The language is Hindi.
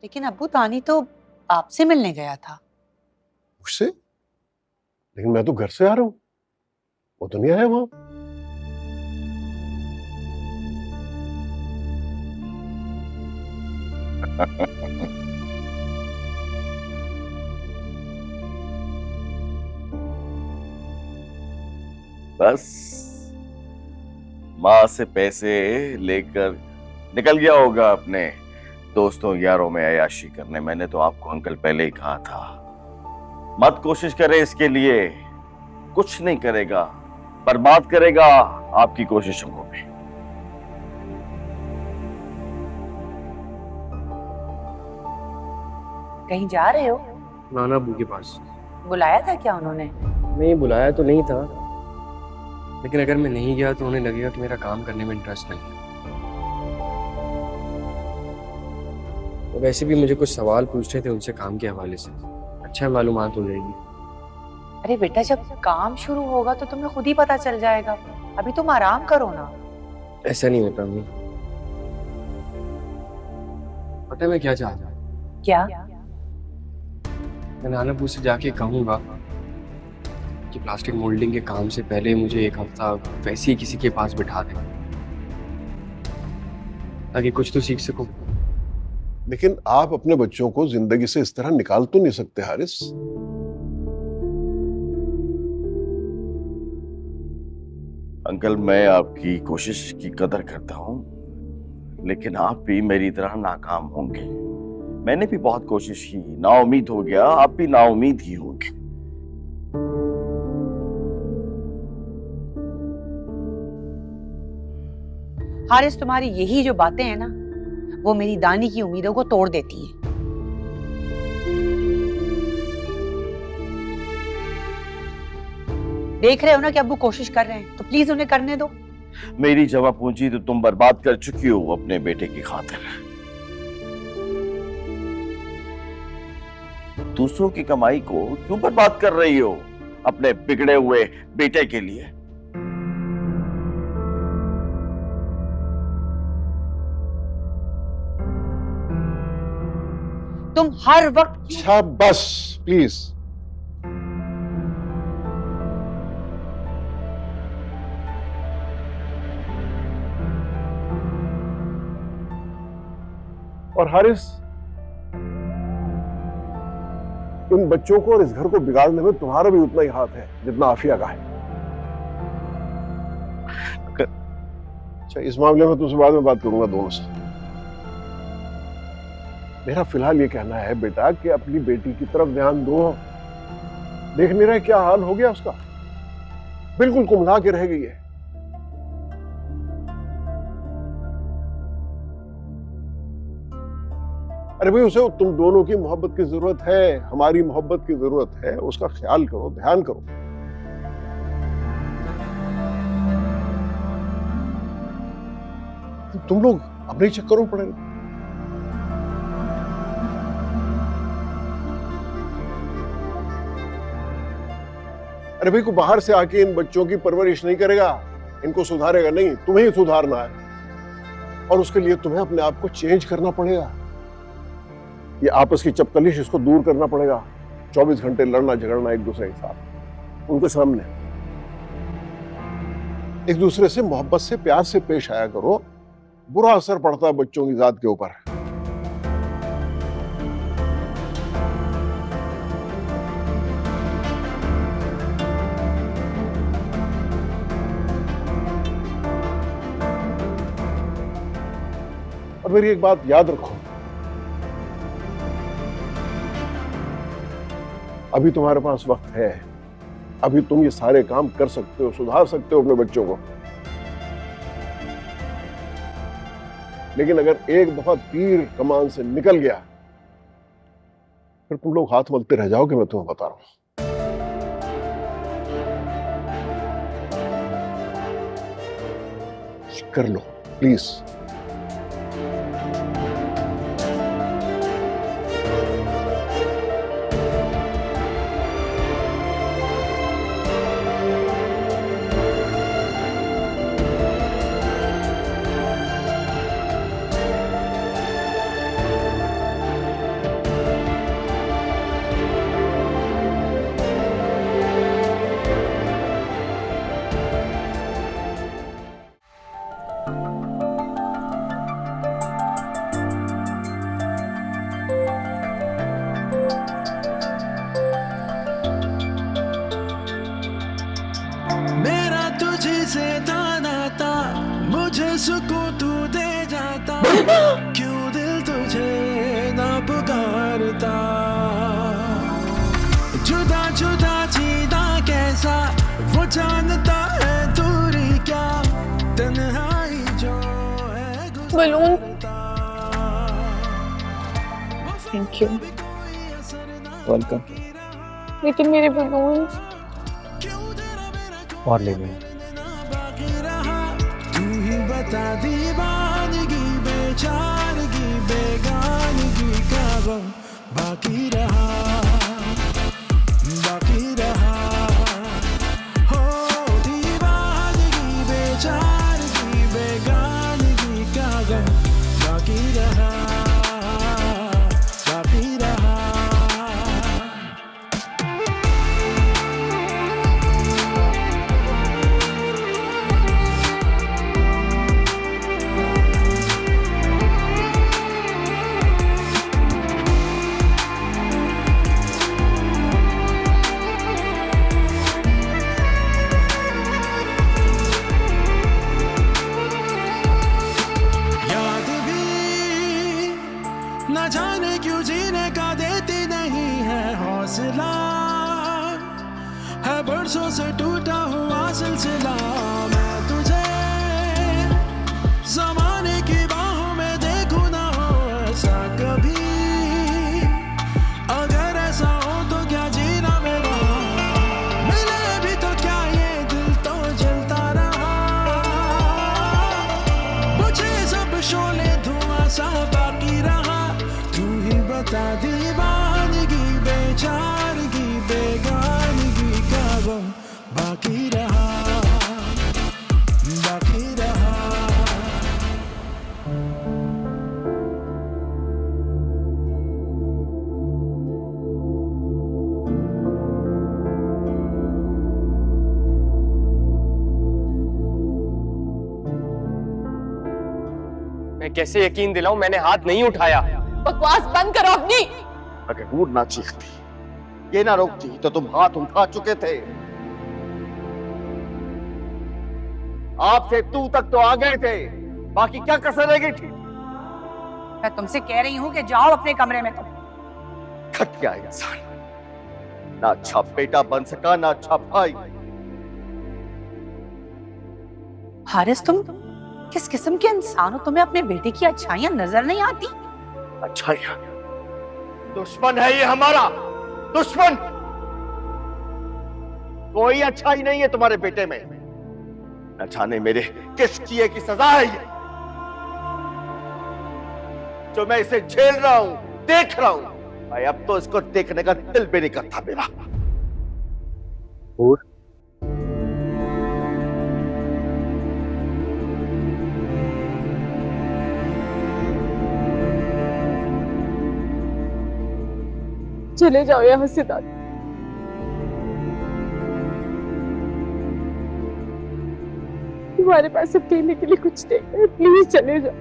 लेकिन अब्बू तानी तो आपसे मिलने गया था। मुझसे? लेकिन मैं तो घर से आ रहा हूं, वो तो नहीं आया वहां। बस माँ से पैसे लेकर निकल गया होगा अपने दोस्तों यारों में अय्याशी करने। मैंने तो आपको अंकल पहले ही कहा था, मत कोशिश करें इसके लिए, कुछ नहीं करेगा, बर्बाद करेगा आपकी कोशिशों को भी। कहीं जा रहे हो? नाना अबू के पास। बुलाया था क्या उन्होंने? नहीं, बुलाया तो नहीं था, लेकिन अगर मैं नहीं गया तो उन्हें लगेगा कि मेरा काम करने में इंटरेस्ट नहीं है। तो वैसे भी मुझे कुछ सवाल पूछने थे उनसे काम के हवाले से, अच्छा मालूमात हो जाएगी। अरे बेटा, जब काम शुरू होगा तो तुम्हें खुद ही पता चल जाएगा। अभी तुम आराम करो ना। ऐसा नहीं होता अम्मी। पता है मैं क्या चाहता हूँ? क्या? मैं नाना अबू से जाके कहूंगा कि प्लास्टिक मोल्डिंग के काम से पहले मुझे एक हफ्ता वैसे ही किसी के पास बिठा दें, ताकि कुछ तो सीख सकूं। लेकिन आप अपने बच्चों को जिंदगी से इस तरह निकाल तो नहीं सकते हारिस। अंकल, मैं आपकी कोशिश की कदर करता हूं, लेकिन आप भी मेरी तरह नाकाम होंगे। मैंने भी बहुत कोशिश की, नाउम्मीद हो गया, आप भी नाउम्मीद ही होंगे। हारिस, तुम्हारी यही जो बातें हैं ना, वो मेरी दानी की उम्मीदों को तोड़ देती है। देख रहे हो ना कि अब्बू कोशिश कर रहे हैं, तो प्लीज उन्हें करने दो। मेरी जमा पूंजी तो तुम बर्बाद कर चुकी हो अपने बेटे की खातिर। दूसरों की कमाई को क्यों बर्बाद कर रही हो अपने बिगड़े हुए बेटे के लिए? तुम हर वक्त अच्छा बस, प्लीज। और हारिस, इन बच्चों को और इस घर को बिगाड़ने में तुम्हारा भी उतना ही हाथ है जितना आफिया का है। अच्छा, इस मामले में तुमसे बाद में बात करूंगा दोनों से। मेरा फिलहाल ये कहना है बेटा कि अपनी बेटी की तरफ ध्यान दो। देख नहीं रहे क्या हाल हो गया उसका, बिल्कुल कुम्हला के रह गई है। अरे भाई, उसे तुम दोनों की मोहब्बत की जरूरत है, हमारी मोहब्बत की जरूरत है। उसका ख्याल करो, ध्यान करो। तुम लोग अपने चक्करों में पड़े रहो। अरे भाई, को बाहर से आके इन बच्चों की परवरिश नहीं करेगा, इनको सुधारेगा नहीं, तुम्हें ही सुधारना है। और उसके लिए तुम्हें अपने आप को चेंज करना पड़ेगा। ये आपस की चपकलिश, इसको दूर करना पड़ेगा। 24 घंटे लड़ना झगड़ना एक दूसरे के साथ, उनके सामने एक दूसरे से मोहब्बत से प्यार से पेश आया करो। बुरा असर पड़ता है बच्चों की जात के ऊपर। और मेरी एक बात याद रखो, अभी तुम्हारे पास वक्त है, अभी तुम ये सारे काम कर सकते हो, सुधार सकते हो अपने बच्चों को। लेकिन अगर एक दफा तीर कमान से निकल गया, फिर तुम लोग हाथ मलते रह जाओगे, मैं तुम्हें बता रहा हूं। कर लो प्लीज। मेरा तुझे से था नाता, मुझे सुकून तू दे जाता, क्यों दिल तुझे ना पुकारता। जुदा जुदा जीना कैसा, वो जानता है दूरी क्या, तन्हाई जो है बलून। गुजरता। Thank you. वेलकम। लेकिन मेरे बलून। और ले लें। तू ही बता दीवानगी, बेचारगी, बेगानगी का गम बाकी रहा, बाकी रहा। हो दीवानगी, बेचारगी, बेगानगी का गम बाकी रहा, बाकी रहा। याद भी न जाने क्यों जीने का देती नहीं है हौसला, है बरसों से टूटा हुआ सिलसिला। मैं तुझे जमाने की बाहों में देखूं ना हो ऐसा कभी, अगर ऐसा हो तो क्या जीना मेरा, मिले भी तो क्या ये दिल तो जलता रहा। मुझे सब शोले धुआं सा बाकी रहा, तू ही बता दीवानगी, बेचारगी, बेगानगी का गम बाकी रहा, बाकी रहा। मैं कैसे यकीन दिलाऊं, मैंने हाथ नहीं उठाया। बकवास बंद करो अपनी। अगर नूर ना चीखती, ये ना रोकती तो तुम हाथ उठा चुके थे। आपसे तू तक तो आ गए थे, बाकी क्या कसर रह गई थी? मैं तुमसे कह रही हूँ कि जाओ अपने कमरे में। तुम थक गया इंसान, ना अच्छा बेटा बन सका, ना अच्छा भाई। हारिस, तुम किस किस्म के इंसान हो? तुम्हें अपने बेटे की अच्छाइयां नजर नहीं आती? अच्छा दुश्मन है ये हमारा, दुश्मन। कोई अच्छाई नहीं है तुम्हारे बेटे में, न जाने मेरे किस किए की सजा है ये, जो मैं इसे झेल रहा हूं, देख रहा हूं। भाई अब तो इसको देखने का दिल भी नहीं करता मेरा। और चले जाओ यहाँ से दादी। तुम्हारे पास अब कहने के लिए कुछ नहीं है, प्लीज चले जाओ।